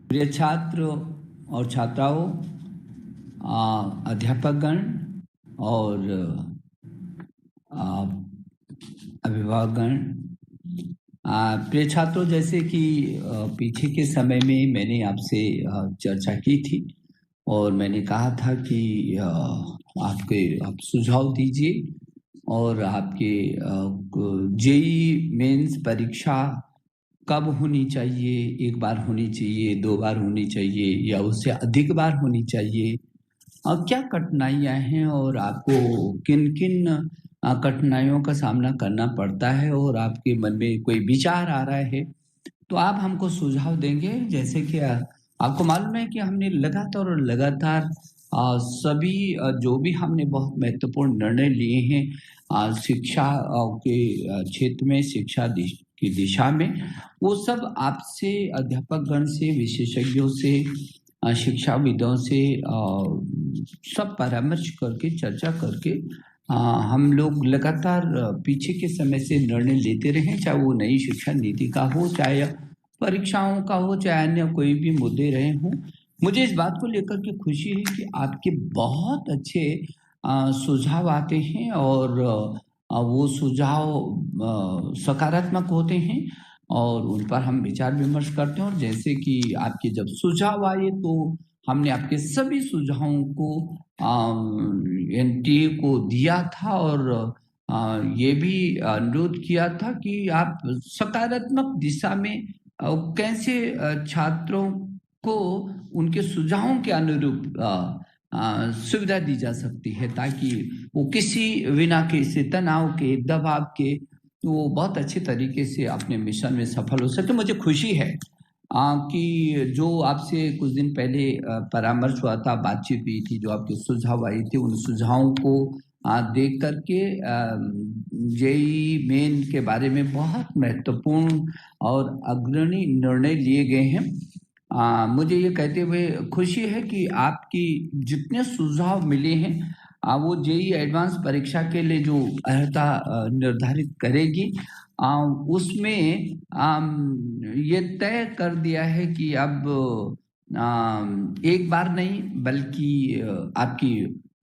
प्रिय छात्र और छात्राओं, अध्यापकगण और अभिभावकगण, प्रिय छात्रों, जैसे कि पीछे के समय में मैंने आपसे चर्चा की थी और मैंने कहा था कि आप सुझाव दीजिए और आपके जेईई मेंस परीक्षा कब होनी चाहिए, एक बार होनी चाहिए, 2 बार होनी चाहिए या उससे अधिक बार होनी चाहिए, क्या कठिनाइयाँ हैं और आपको किन-किन कठिनाइयों का सामना करना पड़ता है और आपके मन में कोई विचार आ रहा है, तो आप हमको सुझाव देंगे। जैसे कि आपको मालूम है कि हमने लगातार और लगातार सभी जो भी हमने बहुत महत्वपूर्ण निर्णय लिए हैं शिक्षा के क्षेत्र में, शिक्षा की दिशा में, वो सब आपसे, अध्यापकगण से, विशेषज्ञों से, शिक्षाविदों से सब परामर्श करके, चर्चा करके हम लोग लगातार पीछे के समय से निर्णय लेते रहे, चाहे वो नई शिक्षा नीति का हो, चाहे परीक्षाओं का हो, चाहे अन्य कोई भी मुद्दे रहे हों। मुझे इस बात को लेकर के खुशी है कि आपके बहुत अच्छे सुझाव आते हैं और वो सुझाव सकारात्मक होते हैं और उन पर हम विचार विमर्श करते हैं। और जैसे कि आपके जब सुझाव आए तो हमने आपके सभी सुझावों को एनटीए को दिया था और ये भी अनुरोध किया था कि आप सकारात्मक दिशा में कैसे छात्रों को उनके सुझावों के अनुरूप सुविधा दी जा सकती है, ताकि वो किसी बिना किसी तनाव के, दबाव के, वो बहुत अच्छे तरीके से अपने मिशन में सफल हो सके। मुझे खुशी है कि जो आपसे कुछ दिन पहले परामर्श हुआ था, बातचीत हुई थी, जो आपके सुझाव आए थे, उन सुझावों को देख करके जेईई मेन के बारे में बहुत महत्वपूर्ण और अग्रणी निर्णय लिए गए हैं। मुझे ये कहते हुए खुशी है कि आपकी जितने सुझाव मिले हैं वो जेईई एडवांस परीक्षा के लिए जो अर्हता निर्धारित करेगी, उसमें ये तय कर दिया है कि अब एक बार नहीं बल्कि आपकी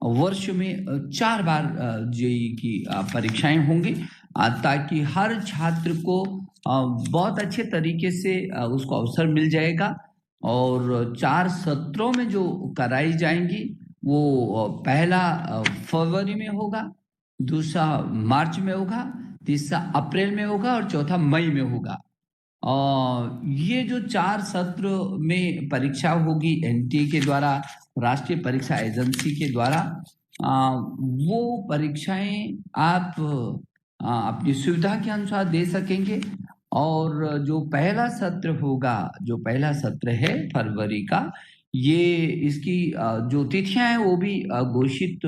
वर्ष में 4 बार जेईई की परीक्षाएं होंगी, ताकि हर छात्र को बहुत अच्छे तरीके से उसको अवसर मिल जाएगा। और 4 सत्रों में जो कराई जाएंगी वो पहला फरवरी में होगा, दूसरा मार्च में होगा, तीसरा अप्रैल में होगा और चौथा मई में होगा। ये जो 4 सत्र में परीक्षा होगी एनटीए के द्वारा, राष्ट्रीय परीक्षा एजेंसी के द्वारा, वो परीक्षाएं आप अपनी सुविधा के अनुसार दे सकेंगे। और जो पहला सत्र होगा, जो पहला सत्र है फरवरी का, ये इसकी जो तिथियां हैं वो भी घोषित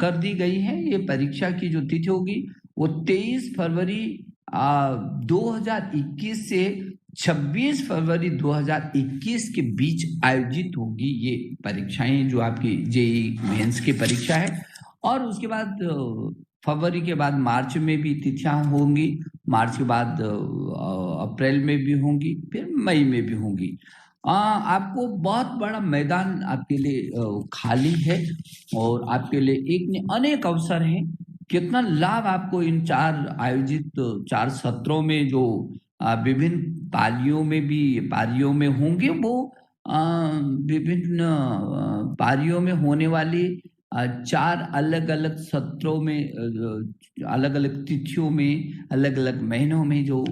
कर दी गई है। ये परीक्षा की जो तिथि होगी वो 23 फरवरी 2021 से 26 फरवरी 2021 के बीच आयोजित होगी ये परीक्षाएं, जो आपकी जेईई मेंस की परीक्षा है। और उसके बाद फरवरी के बाद मार्च में भी तिथियां होंगी, मार्च के बाद अप्रैल में भी होंगी, फिर मई में भी होंगी। आपको बहुत बड़ा मैदान आपके लिए खाली है और आपके लिए एक नहीं अनेक अवसर हैं। कितना लाभ आपको इन 4 आयोजित 4 सत्रों में, जो विभिन्न पारियों में होंगे, वो विभिन्न पारियों में होने वाली 4 अलग-अलग सत्रों में, अलग-अलग तिथियों में, अलग-अलग महीनों में जो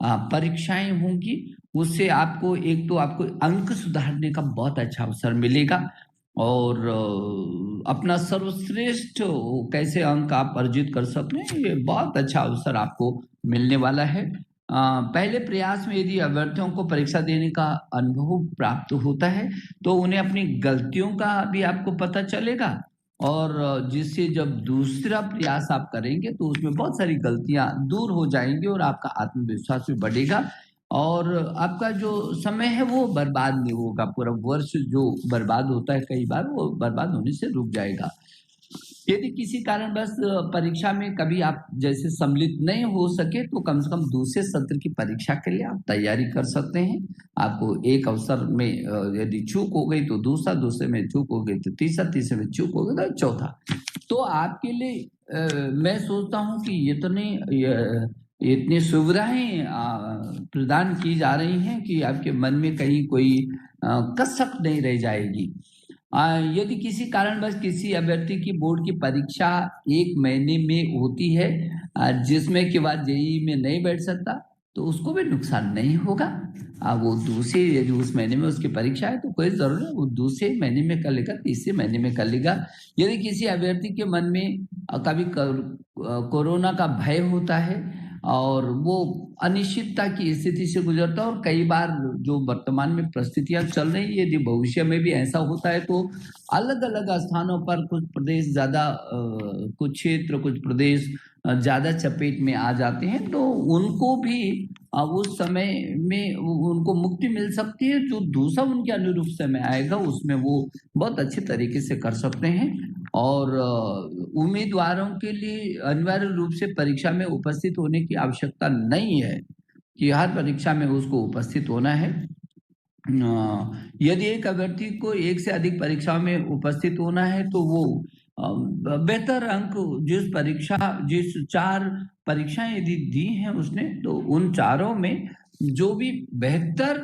परीक्षाएं होंगी, उससे आपको एक तो आपको अंक सुधारने का बहुत अच्छा अवसर मिलेगा और अपना सर्वश्रेष्ठ कैसे अंक आप अर्जित कर सकते हैं, ये बहुत अच्छा अवसर आपको मिलने वाला है। पहले प्रयास में यदि अभ्यर्थियों को परीक्षा देने का अनुभव प्राप्त होता है तो उन्हें अपनी गलतियों का भी आपको पता चलेगा और जिससे जब दूसरा प्रयास आप करेंगे तो उसमें बहुत सारी गलतियां दूर हो जाएंगी और आपका आत्मविश्वास भी बढ़ेगा और आपका जो समय है वो बर्बाद नहीं होगा। पूरा वर्ष जो बर्बाद होता है कई बार, वो बर्बाद होने से रुक जाएगा। यदि किसी कारणवश परीक्षा में कभी आप जैसे सम्मिलित नहीं हो सके तो कम से कम दूसरे सत्र की परीक्षा के लिए आप तैयारी कर सकते हैं। आपको एक अवसर में यदि चूक हो गई तो दूसरा, दूसरे में चूक हो गई तो तीसरा, तीसरे में चूक हो गई तो चौथा। तो आपके लिए मैं सोचता हूँ कि इतनी सुविधाएं प्रदान की जा रही हैं कि आपके मन में कहीं कोई कसक नहीं रह जाएगी। यदि किसी कारणवश किसी अभ्यर्थी की बोर्ड की परीक्षा 1 महीने में होती है, जिसमें के बाद जेईई में नहीं बैठ सकता, तो उसको भी नुकसान नहीं होगा। वो दूसरे यदि उस महीने में उसकी परीक्षा है तो कोई जरूर है वो दूसरे महीने में कर लेगा, तीसरे महीने में कर लेगा। यदि किसी अभ्यर्थी के मन में कभी कोरोना का भय होता है और वो अनिश्चितता की स्थिति से गुजरता है, और कई बार जो वर्तमान में परिस्थितियां चल रही है, यदि भविष्य में भी ऐसा होता है तो अलग अलग स्थानों पर कुछ प्रदेश ज्यादा कुछ क्षेत्र, कुछ प्रदेश ज्यादा चपेट में आ जाते हैं, तो उनको भी उस समय में उनको मुक्ति मिल सकती है। जो दूसरा उनके अनुरूप समय आएगा उसमें वो बहुत अच्छे तरीके से कर सकते हैं। और उम्मीदवारों के लिए अनिवार्य रूप से परीक्षा में उपस्थित होने की आवश्यकता नहीं है कि हर परीक्षा में उसको उपस्थित होना है। यदि एक अभ्यर्थी को एक से अधिक परीक्षा में उपस्थित होना है तो वो बेहतर अंक जिस 4 परीक्षाएं यदि दी हैं उसने, तो उन चारों में जो भी बेहतर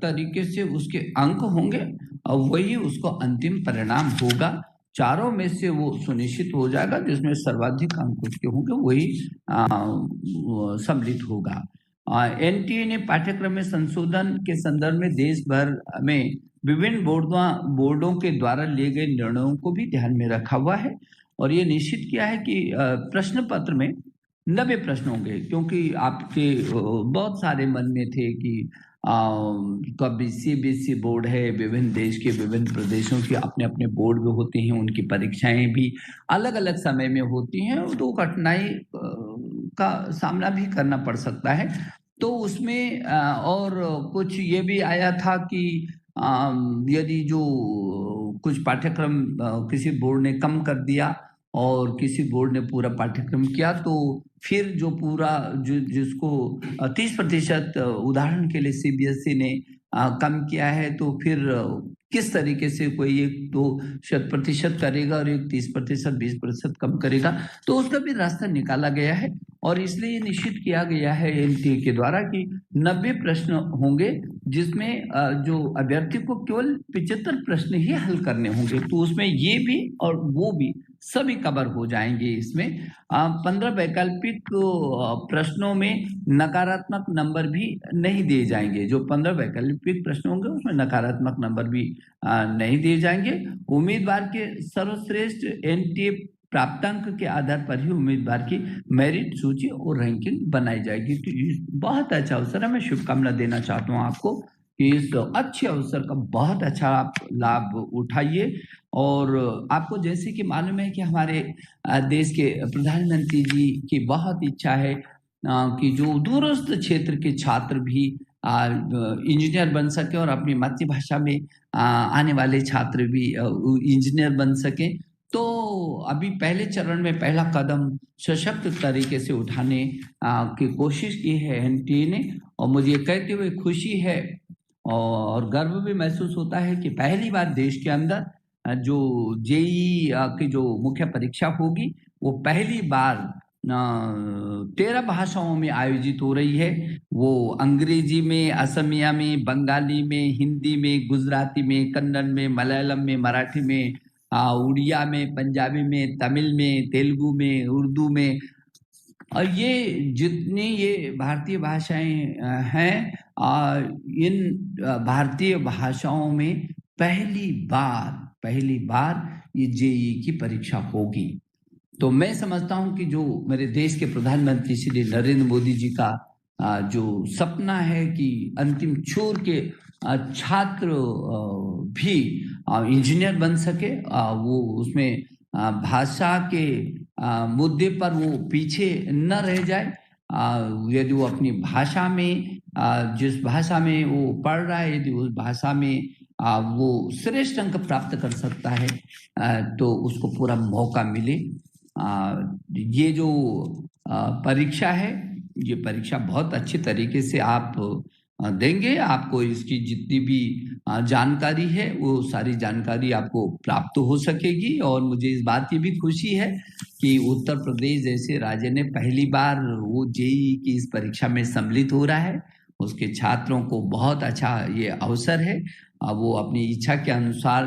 तरीके से उसके अंक होंगे वही उसको अंतिम परिणाम होगा। चारों में से वो सुनिश्चित हो जाएगा, जिसमें सर्वाधिक अंक उसके होंगे वही सम्मिलित होगा। एनटीए ने पाठ्यक्रम में संशोधन के संदर्भ में देश भर में विभिन्न बोर्डों के द्वारा लिए गए निर्णयों को भी ध्यान में रखा हुआ है और ये निश्चित किया है कि प्रश्न पत्र में 90 प्रश्न होंगे, क्योंकि आपके बहुत सारे मन में थे कि कभी सीबीएसई बोर्ड है, विभिन्न देश के विभिन्न प्रदेशों के अपने अपने बोर्ड भी होते हैं, उनकी परीक्षाएं भी अलग अलग समय में होती हैं, तो कठिनाई का सामना भी करना पड़ सकता है। तो उसमें और कुछ ये भी आया था कि यदि जो कुछ पाठ्यक्रम किसी बोर्ड ने कम कर दिया और किसी बोर्ड ने पूरा पाठ्यक्रम किया, तो फिर जो पूरा जिसको 30% उदाहरण के लिए सीबीएसई ने कम किया है, तो फिर किस तरीके से कोई एक 2% करेगा और एक 30%, 20% कम करेगा, तो उसका भी रास्ता निकाला गया है। और इसलिए निश्चित किया गया है एनटीए के द्वारा कि 90 प्रश्न होंगे, जिसमें जो अभ्यर्थी को केवल 75 प्रश्न ही हल करने होंगे, तो उसमें ये भी और वो भी सभी कवर हो जाएंगे। इसमें 15 वैकल्पिक प्रश्नों में नकारात्मक नंबर भी नहीं दिए जाएंगे। जो 15 वैकल्पिक प्रश्न होंगे उसमें नकारात्मक नंबर भी नहीं दिए जाएंगे। उम्मीदवार के सर्वश्रेष्ठ एनटीए प्राप्तांक के आधार पर ही उम्मीदवार की मेरिट सूची और रैंकिंग बनाई जाएगी। तो ये बहुत अच्छा अवसर है, मैं शुभकामना देना चाहता हूँ आपको कि इस अच्छे अवसर का बहुत अच्छा आप लाभ उठाइए। और आपको जैसे कि मालूम है कि हमारे देश के प्रधानमंत्री जी की बहुत इच्छा है कि जो दूरस्थ क्षेत्र के छात्र भी इंजीनियर बन सके और अपनी मातृभाषा में आने वाले छात्र भी इंजीनियर बन सके। तो अभी पहले चरण में पहला कदम सशक्त तरीके से उठाने की कोशिश की है एनटीए ने, और मुझे कहते हुए खुशी है और गर्व भी महसूस होता है कि पहली बार देश के अंदर जो जेईई की जो मुख्य परीक्षा होगी वो पहली बार 13 भाषाओं में आयोजित हो रही है। वो अंग्रेजी में, असमिया में, बंगाली में, हिंदी में, गुजराती में, कन्नड़ में, मलयालम में, मराठी में, उड़िया में, पंजाबी में, तमिल में, तेलुगु में, उर्दू में, और ये जितनी ये भारतीय भाषाएं हैं, इन भारतीय भाषाओं में पहली बार ये जेईई की परीक्षा होगी। तो मैं समझता हूं कि जो मेरे देश के प्रधानमंत्री श्री नरेंद्र मोदी जी का जो सपना है कि अंतिम छोर के छात्र भी इंजीनियर बन सके, वो उसमें भाषा के मुद्दे पर वो पीछे न रह जाए। यदि वो अपनी भाषा में जिस भाषा में वो पढ़ रहा है, यदि उस भाषा में वो श्रेष्ठ अंक प्राप्त कर सकता है, तो उसको पूरा मौका मिले। ये जो परीक्षा है, ये परीक्षा बहुत अच्छे तरीके से आप देंगे। आपको इसकी जितनी भी जानकारी है वो सारी जानकारी आपको प्राप्त हो सकेगी। और मुझे इस बात की भी खुशी है कि उत्तर प्रदेश जैसे राज्य ने पहली बार वो जेईई की इस परीक्षा में सम्मिलित हो रहा है। उसके छात्रों को बहुत अच्छा ये अवसर है, वो अपनी इच्छा के अनुसार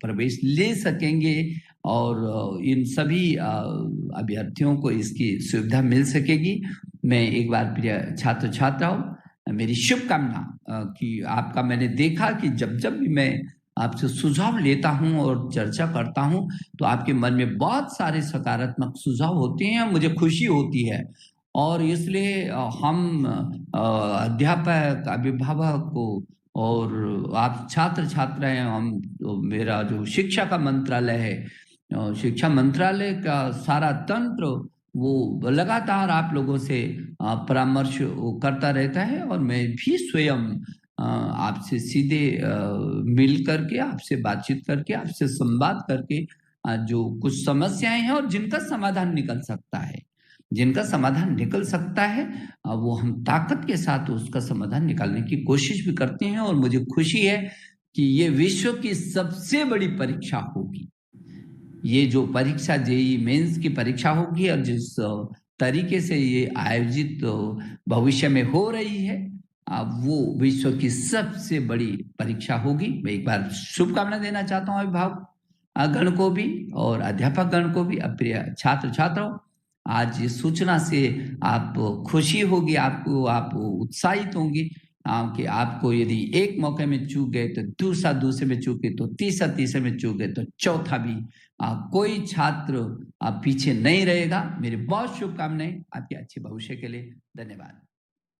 प्रवेश ले सकेंगे और इन सभी अभ्यर्थियों को इसकी सुविधा मिल सकेगी। मैं एक बार प्रिय छात्र छात्राओं, मेरी शुभकामना कि आपका मैंने देखा कि जब जब भी मैं आपसे सुझाव लेता हूं और चर्चा करता हूं तो आपके मन में बहुत सारे सकारात्मक सुझाव होते हैं, मुझे खुशी होती है। और इसलिए हम अध्यापक, अभिभावक को और आप छात्र छात्राएं, हम तो मेरा जो शिक्षा का मंत्रालय है, शिक्षा मंत्रालय का सारा तंत्र वो लगातार आप लोगों से परामर्श करता रहता है। और मैं भी स्वयं आपसे सीधे मिल करके, आपसे बातचीत करके, आपसे संवाद करके जो कुछ समस्याएं हैं और जिनका समाधान निकल सकता है, वो हम ताकत के साथ उसका समाधान निकालने की कोशिश भी करते हैं। और मुझे खुशी है कि ये विश्व की सबसे बड़ी परीक्षा होगी। ये जो परीक्षा जेईई मेंस की परीक्षा होगी और जिस तरीके से ये आयोजित भविष्य में हो रही है, वो विश्व की सबसे बड़ी परीक्षा होगी। मैं एक बार शुभकामना देना चाहता हूँ अभिभावक गण को भी और अध्यापक गण को भी। प्रिय छात्र छात्राओं, आज इस सूचना से आप खुशी होगी, आपको आप उत्साहित होंगी कि आपको यदि एक मौके में चूक गए तो दूसरे में चूके तो तीसरे में चूक गए तो चौथा भी, कोई छात्र पीछे नहीं रहेगा। मेरी बहुत शुभकामनाएं आपके अच्छे भविष्य के लिए। धन्यवाद।